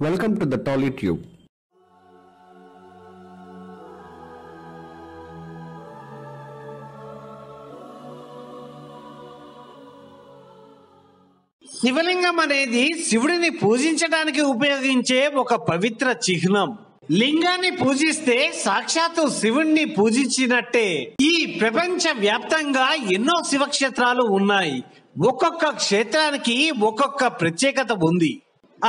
Welcome to the TollyTube. శివలింగం అనేది శివుడిని పూజించడానికి ఉపయోగించే ఒక పవిత్ర చిహ్నం. లింగాన్ని పూజిస్తే సాక్షాత్తు శివుణ్ణి పూజించినట్టే. ఈ ప్రపంచ వ్యాప్తంగా ఎన్నో శివక్షేత్రాలు ఉన్నాయి. ఒక్కొక్క క్షేత్రానికి ఒక్కొక్క ప్రత్యేకత ఉంది.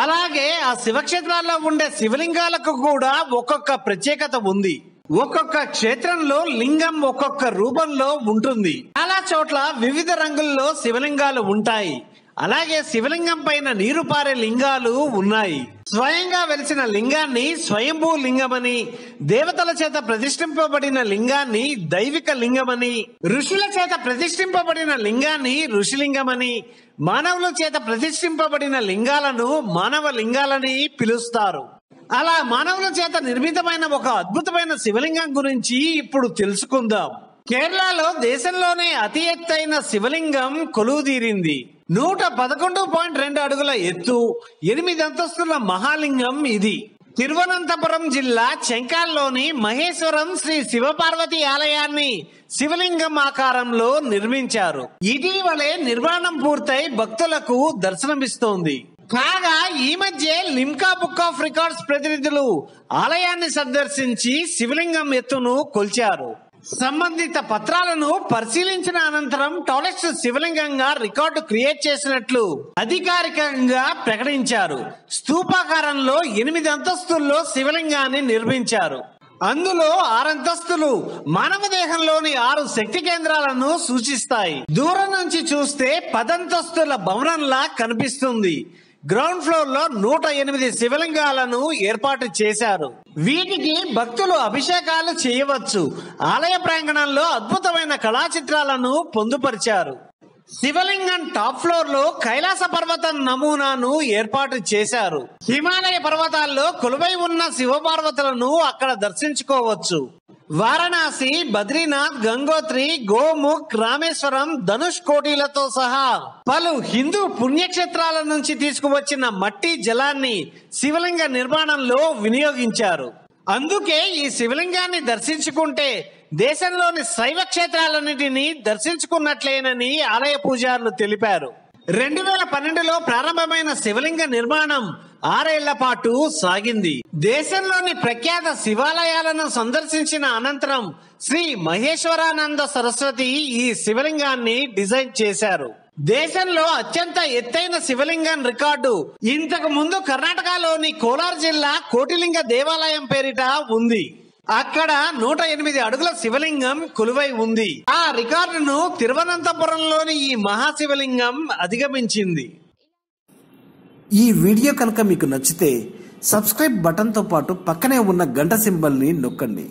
అలాగే ఆ శివక్షేత్రాల్లో ఉండే శివలింగాలకు కూడా ఒక్కొక్క ప్రత్యేకత ఉంది. ఒక్కొక్క క్షేత్రంలో లింగం ఒక్కొక్క రూపంలో ఉంటుంది. చాలా చోట్ల వివిధ రంగుల్లో శివలింగాలు ఉంటాయి. అలాగే శివలింగం పైన నీరు పారే లింగాలు ఉన్నాయి. స్వయంగా వెలిసిన లింగాన్ని స్వయంభూ లింగమని, దేవతల చేత ప్రతిష్ఠింపబడిన లింగాన్ని దైవిక లింగమని, ఋషుల చేత ప్రతిష్ఠింపబడిన లింగాన్ని ఋషిలింగమని, మానవుల చేత ప్రతిష్ఠింపబడిన లింగాలను మానవ లింగాలని పిలుస్తారు. అలా మానవుల చేత నిర్మితమైన ఒక అద్భుతమైన శివలింగం గురించి ఇప్పుడు తెలుసుకుందాం. కేరళలో దేశంలోనే అతి ఎత్తైన శివలింగం కొలువుదీరింది. 111.2 అడుగుల ఎత్తు, 8 అంతస్తుల మహాలింగం ఇది. తిరువనంతపురం జిల్లా చెంకాల్లోని మహేశ్వరం శ్రీ శివపార్వతి ఆలయాన్ని శివలింగం ఆకారంలో నిర్మించారు. ఇటీవలే నిర్మాణం పూర్తయి భక్తులకు దర్శనమిస్తోంది. కాగా ఈ మధ్య లిమ్కా బుక్ ఆఫ్ రికార్డ్స్ ప్రతినిధులు ఆలయాన్ని సందర్శించి శివలింగం ఎత్తును కొల్చారు. సంబంధిత పత్రాలను పరిశీలించిన అనంతరం టాలెస్ట్ శివలింగంగా రికార్డు క్రియేట్ చేసినట్లు అధికారికంగా ప్రకటించారు. స్తూపాకారంలో 8 అంతస్తుల్లో శివలింగాన్ని నిర్మించారు. అందులో 6 అంతస్తులు మానవ దేహంలోని 6 శక్తి కేంద్రాలను సూచిస్తాయి. దూరం నుంచి చూస్తే 10 అంతస్తుల భవనంలా కనిపిస్తుంది. గ్రౌండ్ ఫ్లోర్ లో 108 శివలింగాలను ఏర్పాటు చేశారు. వీటికి భక్తులు అభిషేకాలు చేయవచ్చు. ఆలయ ప్రాంగణంలో అద్భుతమైన కళా చిత్రాలను పొందుపరిచారు. శివలింగం టాప్ ఫ్లోర్ లో కైలాస పర్వతం నమూనాను ఏర్పాటు చేశారు. హిమాలయ పర్వతాల్లో కొలువై ఉన్న శివపార్వతులను అక్కడ దర్శించుకోవచ్చు. వారణాసి, బద్రీనాథ్, గంగోత్రి, గోముఖ్, రామేశ్వరం, ధనుష్ కోటిలతో సహా పలు హిందూ పుణ్యక్షేత్రాల నుంచి తీసుకువచ్చిన మట్టి జలాన్ని శివలింగ నిర్మాణంలో వినియోగించారు. అందుకే ఈ శివలింగాన్ని దర్శించుకుంటే దేశంలోని శైవ క్షేత్రాలన్నిటినీ దర్శించుకున్నట్లేనని ఆలయ పూజారులు తెలిపారు. 2012లో ప్రారంభమైన శివలింగ నిర్మాణం 6 ఏళ్ల పాటు సాగింది. దేశంలోని ప్రఖ్యాత శివాలయాలను సందర్శించిన అనంతరం శ్రీ మహేశ్వరానంద సరస్వతి ఈ శివలింగాన్ని డిజైన్ చేశారు. దేశంలో అత్యంత ఎత్తైన శివలింగం రికార్డు ఇంతకు ముందు కర్ణాటకలోని కోలార్ జిల్లా కోటిలింగ దేవాలయం పేరిట ఉంది. అక్కడ 108 అడుగుల శివలింగం కొలువై ఉంది. ఆ రికార్డును తిరువనంతపురంలోని ఈ మహాశివలింగం అధిగమించింది. ఈ వీడియో కనుక మీకు నచ్చితే సబ్స్క్రైబ్ బటన్ తో పాటు పక్కనే ఉన్న గంట సింబల్ ని నొక్కండి.